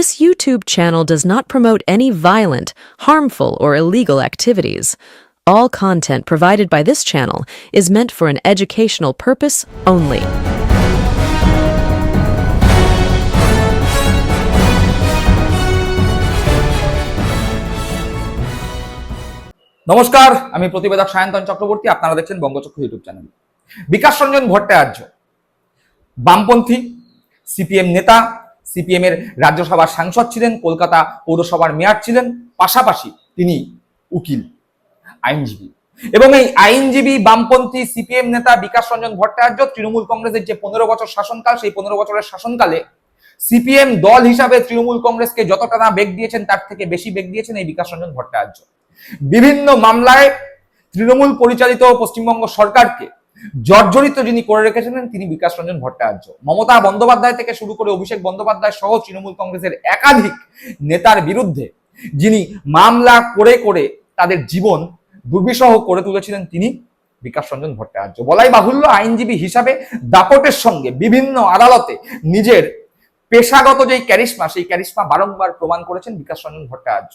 This YouTube channel does not promote any violent, harmful, or illegal activities. All content provided by this channel is meant for an educational purpose only. নমস্কার, আমি প্রতিবেদক সায়ন্তন চক্রবর্তী। আপনারা দেখছেন বঙ্গচক্ষু YouTube channel. Bikash Ranjan Bhattacharya বামপন্থী CPM নেতা, CPM এর রাজ্যসভার সাংসদ ছিলেন, কলকাতা পৌরসভার মেয়র ছিলেন, পাশাপাশি তিনি উকিল, আইনজীবী। এবং এই আইনজীবী বামপন্থী সিপিএম নেতা বিকাশ রঞ্জন ভট্টাচার্য তৃণমূল কংগ্রেসের যে 15 বছর শাসনকাল, সেই 15 বছরের শাসনকালে সিপিএম দল হিসাবে তৃণমূল কংগ্রেসকে যতটা না বেগ দিয়েছেন তার থেকে বেশি বেগ দিয়েছেন এই বিকাশ রঞ্জন ভট্টাচার্য। বিভিন্ন মামলায় তৃণমূল পরিচালিত পশ্চিমবঙ্গ সরকারকে জর্জরিত যিনি করে রেখেছিলেন তিনি বিকাশ রঞ্জন ভট্টাচার্য। মমতা বন্দ্যোপাধ্যায় থেকে শুরু করে অভিষেক বন্দ্যোপাধ্যায় সহ তৃণমূল কংগ্রেসের একাধিক নেতার বিরুদ্ধে যিনি মামলা করে করে তাদের জীবন দুর্বিষহ করে তুলেছিলেন তিনি বিকাশ রঞ্জন ভট্টাচার্য। বলাই বাহুল্য, আইনজীবী হিসাবে দাপটের সঙ্গে বিভিন্ন আদালতে নিজের পেশাগত যেই ক্যারিশমা, সেই ক্যারিশমা বারংবার প্রমাণ করেছেন বিকাশ রঞ্জন ভট্টাচার্য।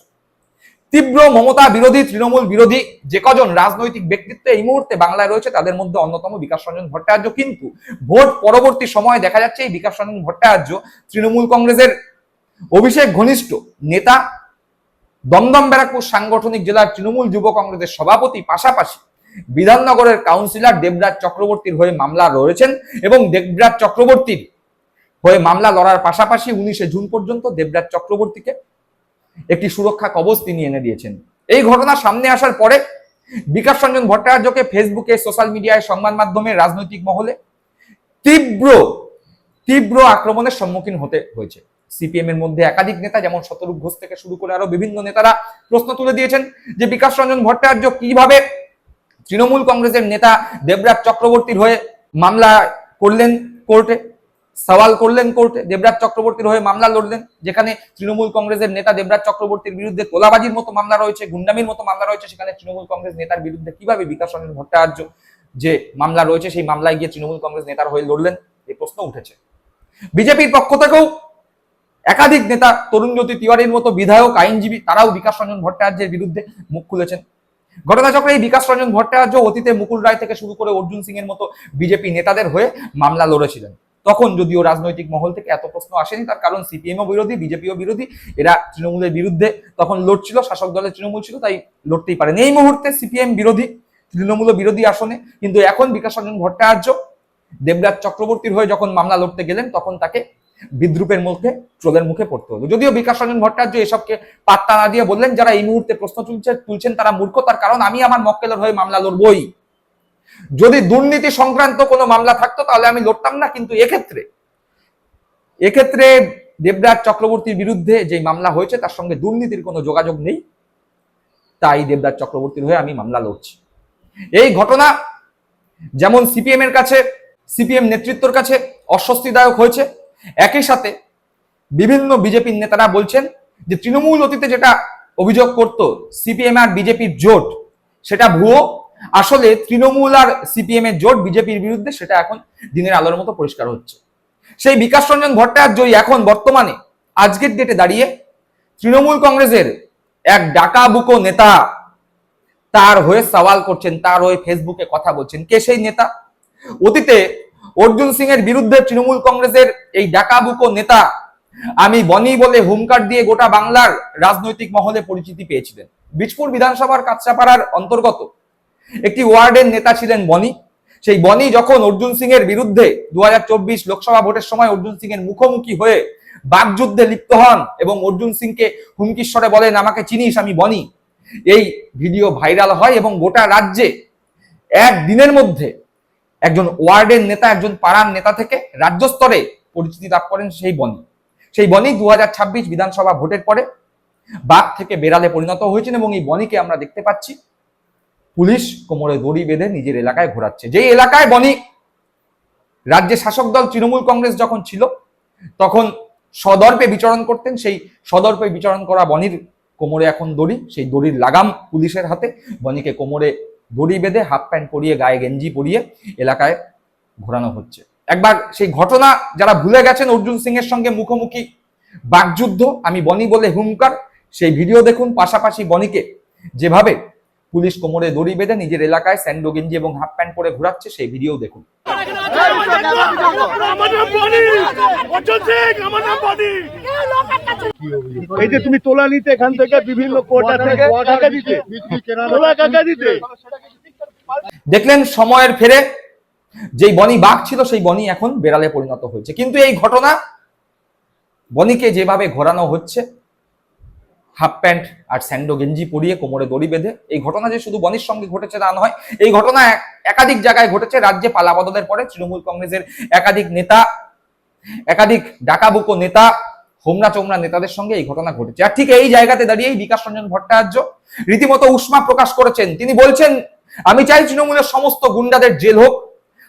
তীব্র মমতা বিরোধী, তৃণমূল বিরোধী যে কজন রাজনৈতিক ব্যক্তিত্ব এই মুহূর্তে বাংলায় রয়েছে তাদের মধ্যে অন্যতম বিকাশ রঞ্জন ভট্টাচার্য। কিন্তু ভোট পরবর্তী সময়ে দেখা যাচ্ছে এই বিকাশ রঞ্জন ভট্টাচার্য তৃণমূল কংগ্রেসের অভিষেক ঘনিষ্ঠ নেতা, দমদম ব্যারাকপুর সাংগঠনিক জেলার তৃণমূল যুব কংগ্রেসের সভাপতি, পাশাপাশি বিধাননগরের কাউন্সিলর দেবরাজ চক্রবর্তীর হয়ে মামলা রয়েছেন এবং দেবরাজ চক্রবর্তীর হয়ে মামলা লড়ার পাশাপাশি 19 জুন পর্যন্ত দেবরাজ চক্রবর্তীকে একটি সুরক্ষা কবচ তিনি এনে দিয়েছেন। এই ঘটনা সামনে আসার পরে বিকাশ রঞ্জন ভট্টাচার্যকে ফেসবুকে, সোশ্যাল মিডিয়ায়, সংবাদ মাধ্যমে, রাজনৈতিক মহলে তীব্র আক্রমণের সম্মুখীন হতে হয়েছে। সিপিএম এর মধ্যে একাধিক নেতা, যেমন শতরূপ ঘোষ থেকে শুরু করে আরো বিভিন্ন নেতারা প্রশ্ন তুলে দিয়েছেন যে বিকাশ রঞ্জন ভট্টাচার্য কিভাবে তৃণমূল কংগ্রেসের নেতা দেবরাজ চক্রবর্তীর হয়ে মামলা করলেন কোর্টে, সওয়াল করলেন কোর্টে, দেবরাজ চক্রবর্তীর হয়ে মামলা লড়লেন, যেখানে তৃণমূল কংগ্রেসের নেতা দেবরাজ চক্রবর্তীর বিরুদ্ধে তোলাবাজির মতো মামলা রয়েছে, গুন্ডামির মতো মামলা রয়েছে, সেখানে তৃণমূল কংগ্রেস নেতার বিরুদ্ধে কিভাবে বিকাশ রঞ্জন ভট্টাচার্য যে মামলা রয়েছে সেই মামলায় গিয়ে তৃণমূল কংগ্রেস নেতার হয়ে লড়লেন, এই প্রশ্ন উঠেছে। বিজেপির পক্ষ থেকেও একাধিক নেতা, তরুণজ্যোতি তিওয়ারির মতো বিধায়ক, আইনজীবী, তারাও বিকাশ রঞ্জন ভট্টাচার্যের বিরুদ্ধে মুখ খুলেছেন। ঘটনাচক্রে এই বিকাশ রঞ্জন ভট্টাচার্য অতীতে মুকুল রায় থেকে শুরু করে অর্জুন সিং এর মতো বিজেপি নেতাদের হয়ে মামলা লড়েছিলেন। তখন যদিও রাজনৈতিক মহল থেকে এত প্রশ্ন আসেনি, তার কারণ সিপিএমও বিরোধী, বিজেপিও বিরোধী, এরা তৃণমূলের বিরুদ্ধে তখন লড়ছিল, শাসক দলের তৃণমূল ছিল, তাই লড়তেই পারেন। এই মুহূর্তে সিপিএম বিরোধী, তৃণমূল বিরোধী আসনে কিন্তু এখন বিকাশ রঞ্জন ভট্টাচার্য দেবরাজ চক্রবর্তীর হয়ে যখন মামলা লড়তে গেলেন তখন তাকে বিদ্রুপের মুখে, ট্রোলের মুখে পড়তে হলো। যদিও বিকাশ রঞ্জন ভট্টাচার্য এসবকে পাত্তা না দিয়ে বললেন যারা এই মুহূর্তে প্রশ্ন তুলছেন তারা মূর্খ, তার কারণ আমি আমার মক্কেলের হয়ে মামলা লড়বই। যদি দুর্নীতি সংক্রান্ত কোনো মামলা থাকতো তাহলে আমি লড়তাম না, কিন্তু এক্ষেত্রে দেবরাজ চক্রবর্তীর বিরুদ্ধে যে মামলা হয়েছে তার সঙ্গে দুর্নীতির কোনো যোগাযোগ নেই, তাই দেবরাজ চক্রবর্তীর হয়ে আমি মামলা লড়ছি। এই ঘটনা যেমন সিপিএম এর কাছে, সিপিএম নেতৃত্বের কাছে অস্বস্তিদায়ক হয়েছে, একই সাথে বিভিন্ন বিজেপির নেতারা বলছেন যে তৃণমূল অতীতে যেটা অভিযোগ করত সিপিএম আর বিজেপির জোট সেটা ভুয়ো, আসলে তৃণমূল আর সিপিএম এর জোট বিজেপির বিরুদ্ধে, সেটা এখন দিনের আলোর মতো পরিষ্কার হচ্ছে। সেই বিকাশ রঞ্জন ভট্টাচার্যই এখন বর্তমানে আজকের ডেটে দাঁড়িয়ে তৃণমূল কংগ্রেসের এক ডাকাবুকো নেতা, তার হয়ে সওয়াল করছেন, তার হয়ে ফেসবুকে কথা বলছেন। কে সেই নেতা? অতীতে অর্জুন সিং এর বিরুদ্ধে তৃণমূল কংগ্রেসের এই ডাকাবুকো নেতা আমি বনি বলে হুঙ্কার দিয়ে গোটা বাংলার রাজনৈতিক মহলে পরিচিতি পেয়েছিলেন। বীজপুর বিধানসভার কাঁচরাপাড়ার অন্তর্গত একটি ওয়ার্ডের নেতা ছিলেন বনি। সেই বনি যখন অর্জুন সিং এর বিরুদ্ধে 2024 লোকসভা ভোটের সময় অর্জুন সিং এর মুখোমুখি হয়ে বাকযুদ্ধে লিপ্ত হন এবং অর্জুন সিংকে হুমকির স্বরে বলেন আমাকে চিনিস, আমি বনি, এই ভিডিও ভাইরাল হয় এবং গোটা রাজ্যে একদিনের মধ্যে একজন ওয়ার্ডের নেতা, একজন পাড়ার নেতা থেকে রাজ্য স্তরে পরিচিতি লাভ করেন সেই বনি 2026 বিধানসভা ভোটের পরে বাঘ থেকে বেড়ালে পরিণত হয়েছেন এবং এই বনিকে আমরা দেখতে পাচ্ছি পুলিশ কোমরে দড়ি বেঁধে নিজের এলাকায় ঘোরাচ্ছে। যেই এলাকায় বনি রাজ্যের শাসক দল তৃণমূল কংগ্রেস যখন ছিল তখন সদর্পে বিচরণ করতেন, সেই সদর্পে বিচরণ করা বনির কোমরে এখন দড়ি, সেই দড়ির লাগাম পুলিশের হাতে, বনিকে কোমরে দড়ি বেঁধে হাফ প্যান্ট পরিয়ে, গায়ে গেঞ্জি পরিয়ে এলাকায় ঘোরানো হচ্ছে। একবার সেই ঘটনা যারা ভুলে গেছেন, অর্জুন সিং এর সঙ্গে মুখোমুখি বাকযুদ্ধ, আমি বনি বলে হুঙ্কার, সেই ভিডিও দেখুন। পাশাপাশি বনিকে যেভাবে পুলিশ কোমরে দড়ি বেঁধে নিজের এলাকায় স্যান্ডো গেঞ্জি এবং হাফ প্যান্ট পরে ঘোরাচ্ছে সেই ভিডিও দেখুন। এই যে তুমি তোলা নিতে এখান থেকে বিভিন্ন কোটা থেকে টাকা দিতে, তোলা টাকা দিতে, দেখলেন সময়ের ফেরে যেই বনি বাঘ ছিল সেই বনি এখন বেড়ালে পরিণত হয়েছে। কিন্তু এই ঘটনা বনিকে যেভাবে ঘোরানো হচ্ছে হাফ প্যান্ট আর স্যান্ডো গেঞ্জি পরিয়ে কোমরে দড়ি বেঁধে, এই ঘটনা যে শুধু বনির সঙ্গে ঘটেছে তা নয়, এই ঘটনা একাধিক জায়গায় ঘটেছে। রাজ্যে পালাবদলের পরে তৃণমূল কংগ্রেসের একাধিক নেতা, একাধিক ডাকাবুকো নেতা, হোমরা চোমরা নেতাদের সঙ্গে এই ঘটনা ঘটেছে। আর ঠিক এই জায়গাতে দাঁড়িয়েই বিকাশ রঞ্জন ভট্টাচার্য রীতিমতো উষ্মা প্রকাশ করেছেন। তিনি বলছেন, আমি চাই তৃণমূলের সমস্ত গুন্ডাদের জেল হোক,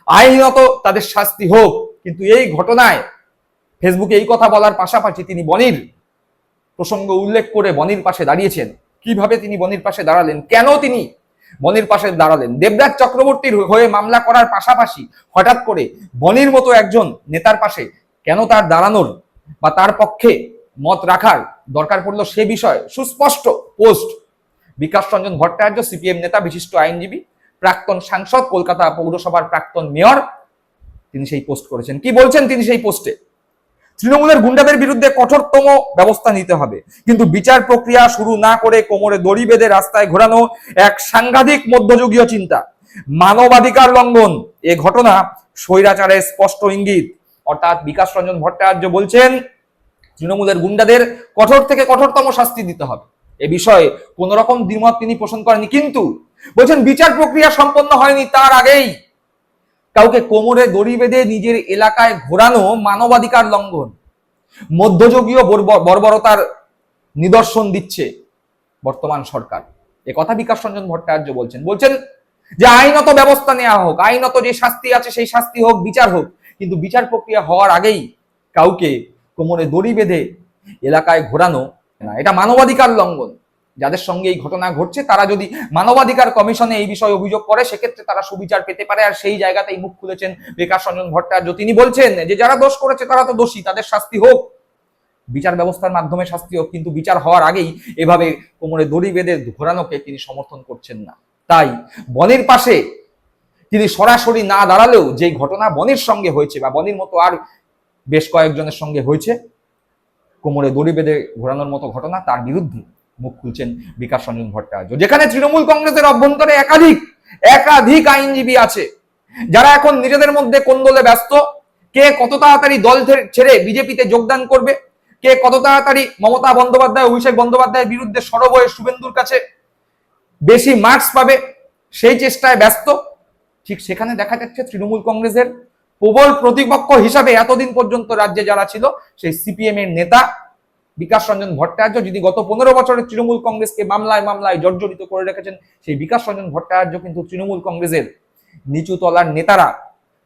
আইনত তাদের শাস্তি হোক। কিন্তু এই ঘটনায় ফেসবুকে এই কথা বলার পাশাপাশি তিনি বনির প্রসঙ্গ উল্লেখ করে বনির পাশে দাঁড়িয়েছেন। কিভাবে তিনি বনির পাশে দাঁড়ালেন, কেন তিনি বনির পাশে দাঁড়ালেন, দেবরাজ চক্রবর্তীর হয়ে মামলা করার পাশাপাশি হঠাৎ করে বনির মতো একজন নেতার পাশে কেন তার দাঁড়ানোর বা তার পক্ষে মত রাখার দরকার পড়লো, সে বিষয়ে সুস্পষ্ট পোস্ট বিকাশ রঞ্জন ভট্টাচার্য, সিপিএম নেতা, বিশিষ্ট আইনজীবী, প্রাক্তন সাংসদ, কলকাতা পৌরসভার প্রাক্তন মেয়র, তিনি সেই পোস্ট করেছেন। কি বলছেন তিনি সেই পোস্টে? তৃণমূলের গুন্ডাদের বিরুদ্ধে কঠোরতম ব্যবস্থা নিতে হবে, কিন্তু বিচার প্রক্রিয়া শুরু না করে কোমরে দড়ি বেঁধে রাস্তায় ঘোরানো এক সাংঘাতিক মধ্যযুগীয় চিন্তা, মানবাধিকার লঙ্ঘন। এ ঘটনা স্বৈরাচারের স্পষ্ট ইঙ্গিত। অর্থাৎ বিকাশ রঞ্জন ভট্টাচার্য বলছেন তৃণমূলের গুন্ডাদের কঠোর থেকে কঠোরতম শাস্তি দিতে হবে। এ বিষয়ে কোন রকম দ্বিমত তিনি পোষণ করেনি, কিন্তু বলছেন বিচার প্রক্রিয়া সম্পন্ন হয়নি তার আগেই কাউকে কোমরে দড়ি বেঁধে নিজের এলাকায় ঘোরানো মানবাধিকার লঙ্ঘন, মধ্যযুগীয় বর্বরতার নিদর্শন দিচ্ছে বর্তমান সরকার। এ কথা বিকাশ রঞ্জন ভট্টাচার্য বলছেন যে আইনত ব্যবস্থা নেওয়া হোক, আইনত যে শাস্তি আছে সেই শাস্তি হোক, বিচার হোক, কিন্তু বিচার প্রক্রিয়া হওয়ার আগেই কাউকে কোমরে দড়ি বেঁধে এলাকায় ঘোরানো না, এটা মানবাধিকার লঙ্ঘন। যাদের সঙ্গে এই ঘটনা ঘটছে তারা যদি মানবাধিকার কমিশনে এই বিষয়ে অভিযোগ করে সেক্ষেত্রে তারা সুবিচার পেতে পারে। আর সেই জায়গাতেই মুখ খুলেছেন বিকাশ রঞ্জন ভট্টাচার্য। তিনি বলছেন যে যারা দোষ করেছে তারা তো দোষী, তাদের শাস্তি হোক, বিচার ব্যবস্থার মাধ্যমে শাস্তি হোক, কিন্তু বিচার হওয়ার আগেই এভাবে কোমরে দড়ি বেঁধে ঘোরানোকে তিনি সমর্থন করছেন না। তাই বনির পাশে তিনি সরাসরি না দাঁড়ালেও যে ঘটনা বনির সঙ্গে হয়েছে বা বনির মতো আর বেশ কয়েকজনের সঙ্গে হয়েছে, কোমরে দড়ি বেঁধে ঘোরানোর মতো ঘটনা, তার বিরুদ্ধে মুখ খুলছেন বিকাশ রঞ্জন ভট্টাচার্য। যেখানে তৃণমূল কংগ্রেসের অভ্যন্তরে একাধিক আইনজীবী আছে যারা এখন নিজেদের মধ্যে কোন্দলে ব্যস্ত, কে কত তাড়াতাড়ি দল ছেড়ে বিজেপিতে যোগদান করবে, কে কত তাড়াতাড়ি মমতা বন্দ্যোপাধ্যায়, অভিষেক বন্দ্যোপাধ্যায়ের বিরুদ্ধে সরব হয়ে শুভেন্দুর কাছে বেশি মার্কস পাবে, সেই চেষ্টায় ব্যস্ত। ঠিক সেখানে দেখা যাচ্ছে তৃণমূল কংগ্রেসের প্রবল প্রতিপক্ষ হিসাবে এতদিন পর্যন্ত রাজ্যে যারা ছিল সেই সিপিএম এর নেতা বিকাশ রঞ্জন ভট্টাচার্য, যিনি গত 15 বছরে তৃণমূল কংগ্রেসকে মামলায় জর্জরিত করে রেখেছেন, সেই বিকাশ রঞ্জন ভট্টাচার্য কিন্তু তৃণমূল কংগ্রেসের নিচু তলার নেতারা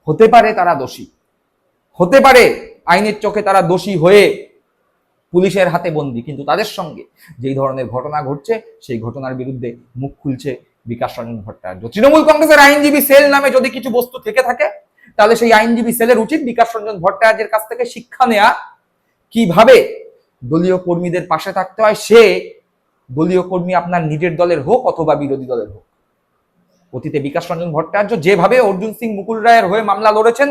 হতে পারে তারা দোষী, হতে পারে আইনের চোখে তারা দোষী হয়ে পুলিশের হাতে বন্দী, কিন্তু তাদের সঙ্গে যেই ধরনের ঘটনা ঘটছে সেই ঘটনার বিরুদ্ধে মুখ খুলছে বিকাশ রঞ্জন ভট্টাচার্য। তৃণমূল কংগ্রেসের আইনজীবী সেল নামে যদি কিছু বস্তু থেকে থাকে তাহলে সেই আইনজীবী সেলের উচিত বিকাশ রঞ্জন ভট্টাচার্যের কাছ থেকে শিক্ষা নেওয়া, কিভাবে দলীয় কর্মীদের পাশে থাকতে হয়। সে দলীয় কর্মী আপনার নিজের দলের হোক অথবা বিরোধী দলের হোক। অতীতে বিকাশ রঞ্জন ভট্টাচার্য যেভাবে অর্জুন সিং মুকুল রায়ের হয়ে মামলা লড়েছেন,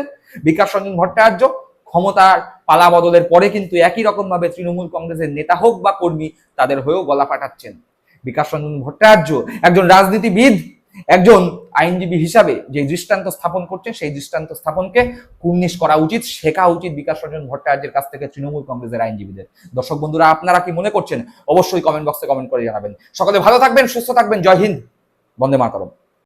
বিকাশ রঞ্জন ভট্টাচার্য ক্ষমতার পালা বদলের পরে কিন্তু একই রকম ভাবে তৃণমূল কংগ্রেসের নেতা হোক বা কর্মী তাদের হয়েও গলা পাঠাচ্ছেন। বিকাশ রঞ্জন ভট্টাচার্য একজন রাজনীতিবিদ, একজন আইনজীবী হিসাবে যে দৃষ্টান্ত স্থাপন করছেন সেই দৃষ্টান্ত স্থাপনকে কুর্নিশ করা উচিত, শেখা উচিত বিকাশ রঞ্জন ভট্টাচার্যের কাছ থেকে তৃণমূল কংগ্রেসের আইনজীবীদের। দর্শক বন্ধুরা, আপনারা কি মনে করছেন অবশ্যই কমেন্ট বক্সে কমেন্ট করে জানাবেন। সকলে ভালো থাকবেন, সুস্থ থাকবেন। জয় হিন্দ, বন্দে মাতরম।